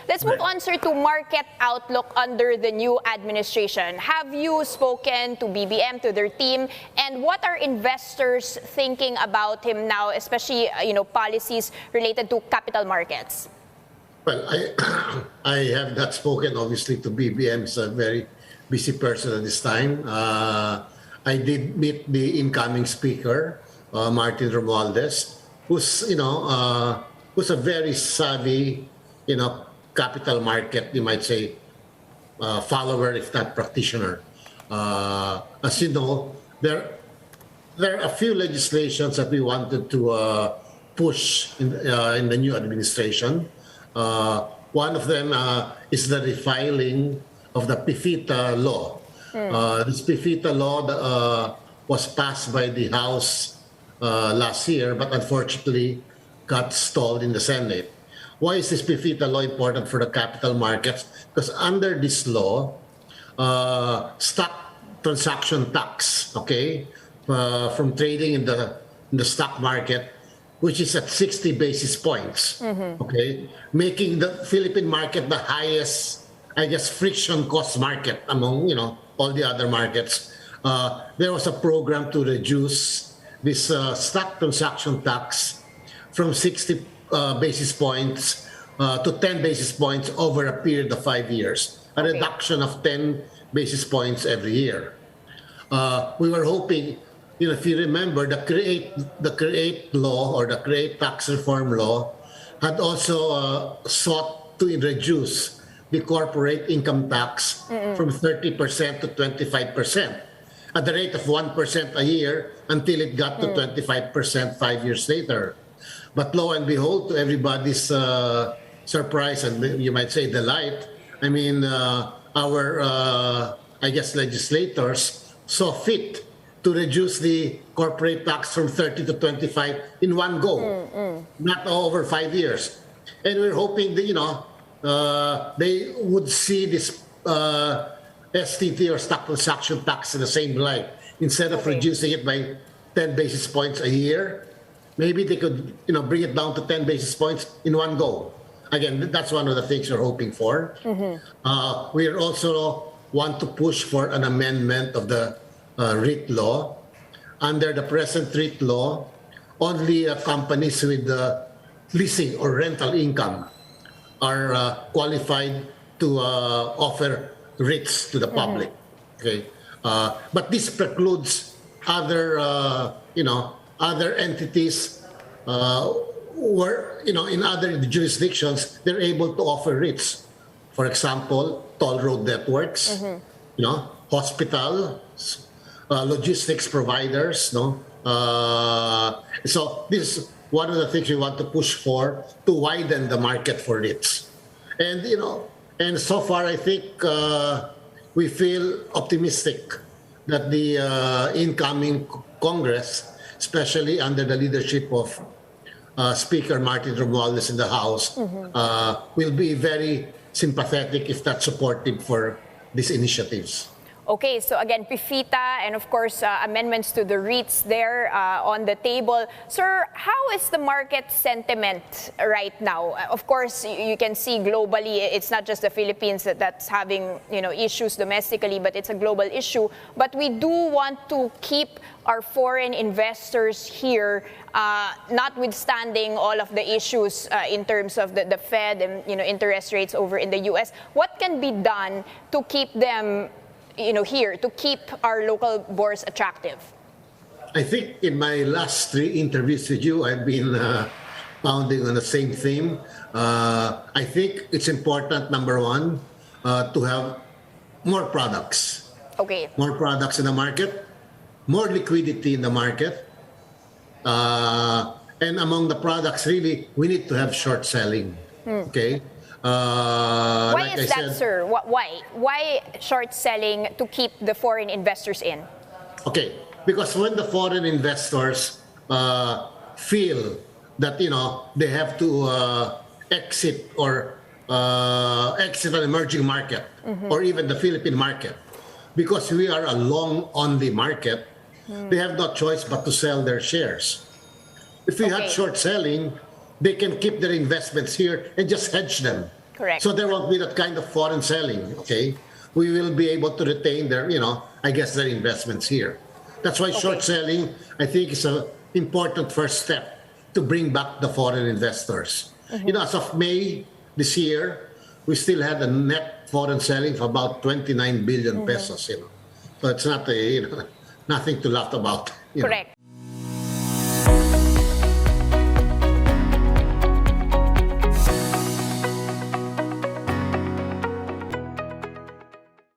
Let's move on, sir, to market outlook under the new administration. Have you spoken to BBM, to their team, and what are investors thinking about him now, especially policies related to capital markets? Well, I have not spoken, obviously, to BBM. He's a very busy person at this time. I did meet the incoming speaker, Martin Romualdez, who's a very savvy, capital market, you might say, follower, if not practitioner. As you know, there are a few legislations that we wanted to push in the new administration. One of them is the refiling of the PIFITA Law. This PIFITA Law was passed by the House last year, but unfortunately got stalled in the Senate. Why is this PIFITA Law important for the capital markets? Because under this law, stock transaction tax, from trading in the stock market, which is at 60 basis points, making the Philippine market the highest, friction cost market among, all the other markets. There was a program to reduce this stock transaction tax from 60 basis points to 10 basis points over a period of 5 years, a reduction of 10 basis points every year. We were hoping, if you remember, the CREATE law or the CREATE tax reform law had also sought to reduce the corporate income tax from 30% to 25% at the rate of 1% a year until it got to 25% 5 years later. But lo and behold, to everybody's surprise and you might say delight, our legislators saw fit to reduce the corporate tax from 30 to 25 in one go, not over 5 years. And we're hoping that, they would see this STT or stock transaction tax in the same light. Instead of reducing it by 10 basis points a year, maybe they could, bring it down to 10 basis points in one go. Again, that's one of the things we're hoping for. We also want to push for an amendment of the REIT law. Under the present REIT law, only companies with leasing or rental income are qualified to offer REITs to the public. But this precludes other, other entities where, in other jurisdictions, they're able to offer REITs. For example, toll road networks, hospitals, logistics providers. So this is one of the things we want to push for to widen the market for REITs. And, and so far, I think we feel optimistic that the incoming Congress, especially under the leadership of Speaker Martin Romualdez in the House, will be very sympathetic, if not supportive, for these initiatives. Okay, so again, PIFITA and of course amendments to the REITs there on the table. Sir, how is the market sentiment right now? Of course, you can see globally, it's not just the Philippines that's having issues domestically, but it's a global issue. But we do want to keep our foreign investors here, notwithstanding all of the issues in terms of the Fed and interest rates over in the US. What can be done to keep them here, to keep our local bourse attractive? I think in my last 3 interviews with you, I've been pounding on the same theme. I think it's important, number one, to have more products. More products in the market, more liquidity in the market. And among the products, really, we need to have short selling. Why is that, sir? Why? Why short selling to keep the foreign investors in? Because when the foreign investors feel that they have to exit or exit an emerging market or even the Philippine market, because we are a long-only market, they have no choice but to sell their shares. If we had short selling, they can keep their investments here and just hedge them. Correct. So there won't be that kind of foreign selling, okay? We will be able to retain their, I guess their investments here. That's why short selling, I think, is an important first step to bring back the foreign investors. As of May this year, we still had a net foreign selling of about 29 billion pesos, So it's not nothing to laugh about. Correct.